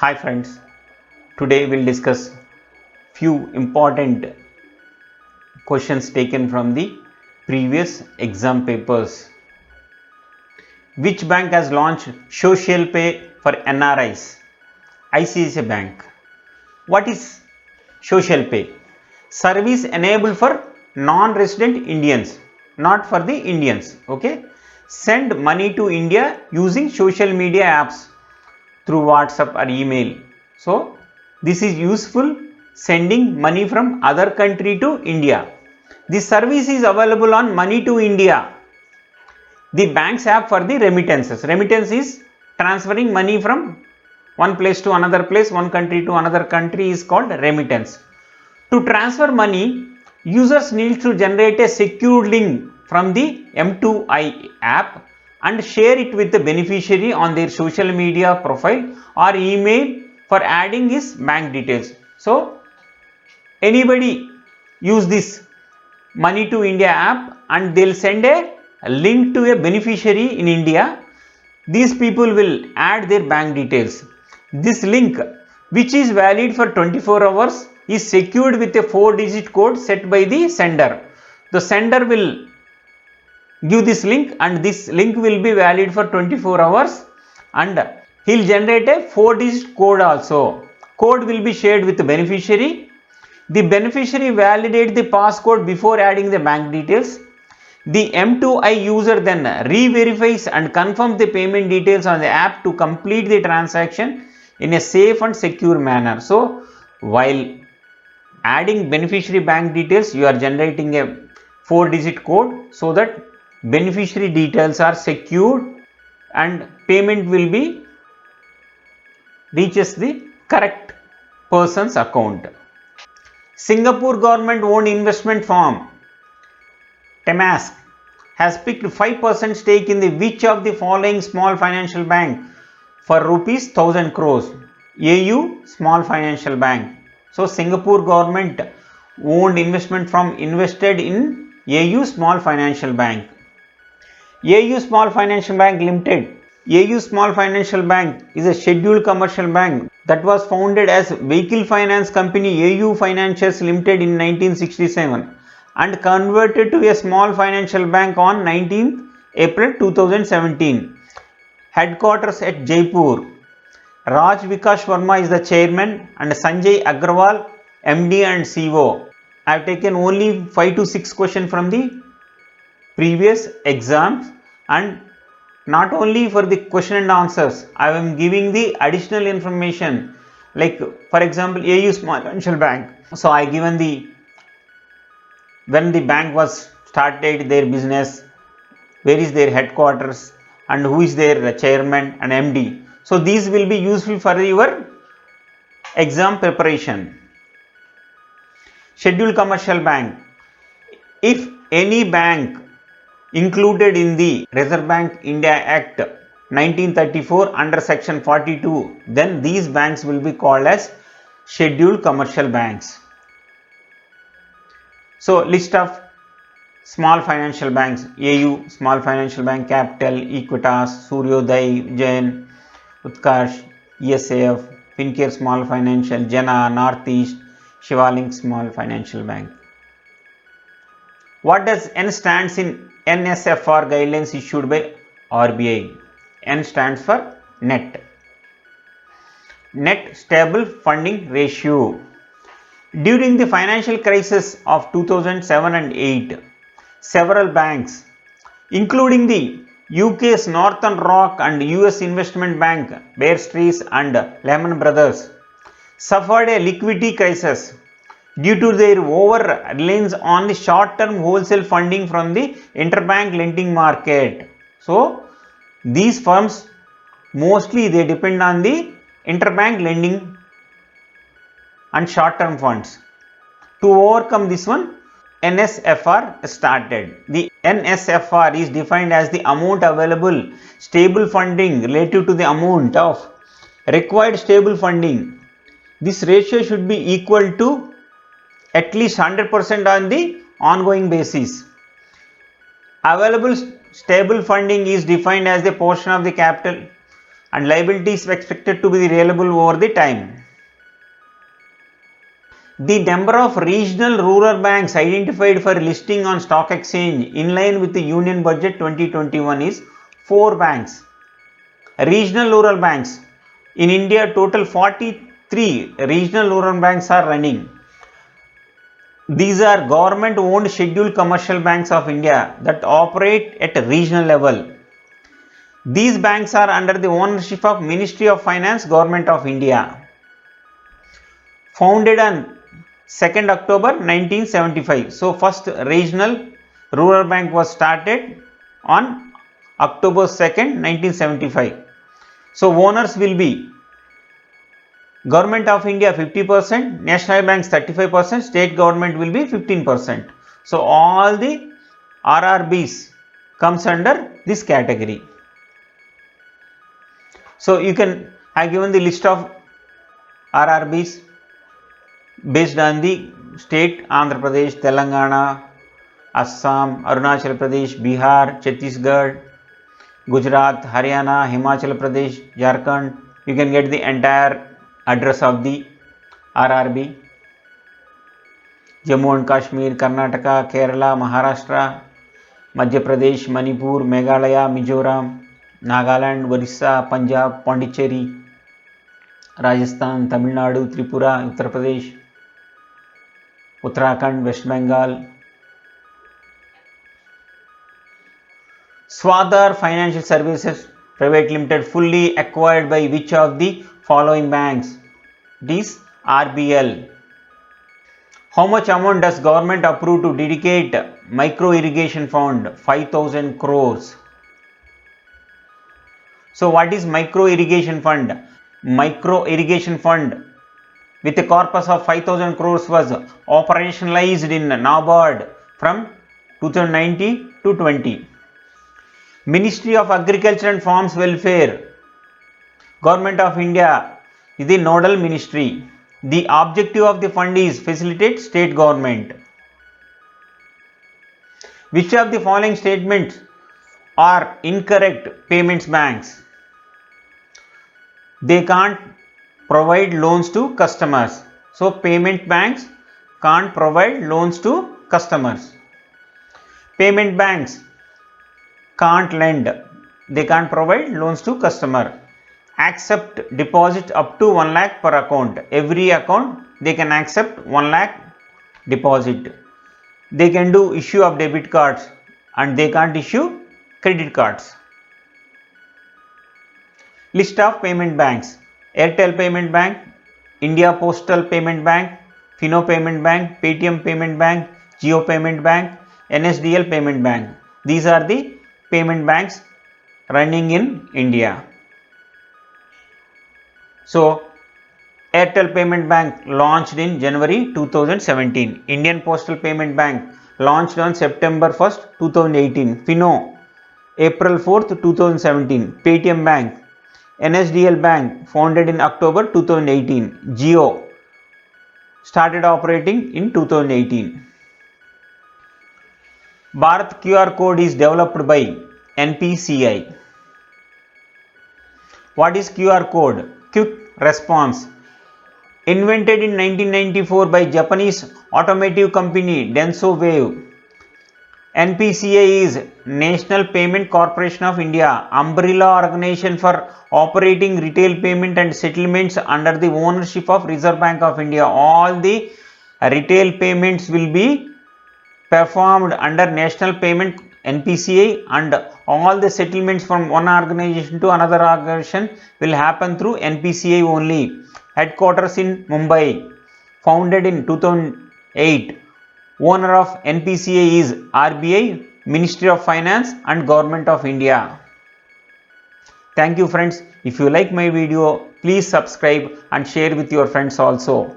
Hi friends, today we'll discuss few important questions taken from the previous exam papers. Which bank has launched Social Pay for NRIs? ICICI Bank. What is Social Pay? Service enabled for non-resident Indians, not for the Indians. Okay, send money to India using social media apps through WhatsApp or email. So this is useful sending money from other country to India. This service is available on Money to India, the bank's app for the remittances. Remittance is transferring money from one place to another place, one country to another country is called remittance. To transfer money, users need to generate a secure link from the M2I app and share it with the beneficiary on their social media profile or email for adding his bank details. So anybody use this Money to India app and they'll send a link to a beneficiary in India. These people will add their bank details. This link, which is valid for 24 hours, is secured with a 4-digit code set by the sender. The sender will give this link and this link will be valid for 24 hours and he'll generate a 4-digit code also. Code will be shared with the beneficiary. The beneficiary validates the passcode before adding the bank details. The M2I user then re-verifies and confirms the payment details on the app to complete the transaction in a safe and secure manner. So while adding beneficiary bank details, you are generating a 4-digit code so that beneficiary details are secured and payment will be reaches the correct person's account. Singapore government owned investment firm Temasek has picked 5% stake in the which of the following small financial bank for rupees 1000 crores? AU Small Financial Bank. So Singapore government owned investment firm invested in AU Small Financial Bank. AU Small Financial Bank Limited. AU Small Financial Bank is a scheduled commercial bank that was founded as Vehicle Finance Company AU Financiers Limited in 1967 and converted to a small financial bank on 19th April 2017. Headquarters at Jaipur. Raj Vikas Verma is the chairman and Sanjay Agrawal MD and CEO. I have taken only 5 to 6 questions from the previous exams and not only for the question and answers, I am giving the additional information like for example AU Small Financial Bank. So I given the when the bank was started their business, where is their headquarters and who is their chairman and MD. So these will be useful for your exam preparation. Scheduled commercial bank. If any bank included in the Reserve Bank India Act 1934 under section 42, then these banks will be called as scheduled commercial banks. So list of small financial banks: AU Small Financial Bank, Capital, Equitas, Suryoday, Jain, Utkarsh, ESAF, Fincare Small Financial, Jana, Northeast, Shivalink Small Financial Bank. What does N stands in NSFR guidelines issued by RBI? N stands for net. Net stable funding ratio. During the financial crisis of 2007 and 8, several banks, including the UK's Northern Rock and US Investment Bank, Bear Stearns and Lehman Brothers, suffered a liquidity crisis due to their over reliance on the short-term wholesale funding from the interbank lending market. So these firms mostly they depend on the interbank lending and short-term funds. To overcome this one, NSFR started. The NSFR is defined as the amount available stable funding relative to the amount of required stable funding. This ratio should be equal to at least 100% on the ongoing basis. Available stable funding is defined as the portion of the capital and liabilities expected to be reliable over the time. The number of regional rural banks identified for listing on stock exchange in line with the Union Budget 2021 is 4 banks. Regional rural banks. In India, total 43 regional rural banks are running. These are government owned scheduled commercial banks of India that operate at a regional level. These banks are under the ownership of Ministry of Finance, Government of India. Founded on 2nd October 1975. So, first regional rural bank was started on October 2nd, 1975. So, owners will be Government of India 50%, National Banks 35%, State Government will be 15%. So, all the RRBs comes under this category. So, I have given the list of RRBs based on the state: Andhra Pradesh, Telangana, Assam, Arunachal Pradesh, Bihar, Chhattisgarh, Gujarat, Haryana, Himachal Pradesh, Jharkhand. You can get the entire address of the RRB. Jammu and Kashmir, Karnataka, Kerala, Maharashtra, Madhya Pradesh, Manipur, Meghalaya, Mizoram, Nagaland, Orissa, Punjab, Pondicherry, Rajasthan, Tamil Nadu, Tripura, Uttar Pradesh, Uttarakhand, West Bengal. Swadhar Financial Services Private Limited fully acquired by which of the following banks? It is RBL. How much amount does government approve to dedicate micro irrigation fund? 5,000 crores. So what is micro irrigation fund? Micro irrigation fund with a corpus of 5,000 crores was operationalized in NABARD from 2019 to 20. Ministry of Agriculture and Farms Welfare, Government of India is the nodal ministry. The objective of the fund is facilitate state government. Which of the following statements are incorrect? Payments banks. They can't provide loans to customers. So, payment banks can't provide loans to customers. Payment banks can't lend. They can't provide loans to customer. Accept deposit up to 1 lakh per account. Every account they can accept 1 lakh deposit. They can do issue of debit cards and they can't issue credit cards. List of payment banks: Airtel Payment Bank, India Postal Payment Bank, Fino Payment Bank, Paytm Payment Bank, Jio Payment Bank, NSDL Payment Bank. These are the payment banks running in India. So, Airtel Payment Bank launched in January 2017. Indian Postal Payment Bank launched on September 1st, 2018. Fino, April 4th, 2017. Paytm Bank, NSDL Bank founded in October 2018. Jio started operating in 2018. Bharat QR code is developed by NPCI. What is QR code? Quick response. Invented in 1994 by Japanese automotive company Denso Wave. NPCI is National Payment Corporation of India, umbrella organization for operating retail payment and settlements under the ownership of Reserve Bank of India. All the retail payments will be performed under National Payment NPCI, and all the settlements from one organization to another organization will happen through NPCI only. Headquarters in Mumbai. Founded in 2008. Owner of NPCI is RBI, Ministry of Finance and Government of India. Thank you friends. If you like my video, please subscribe and share with your friends also.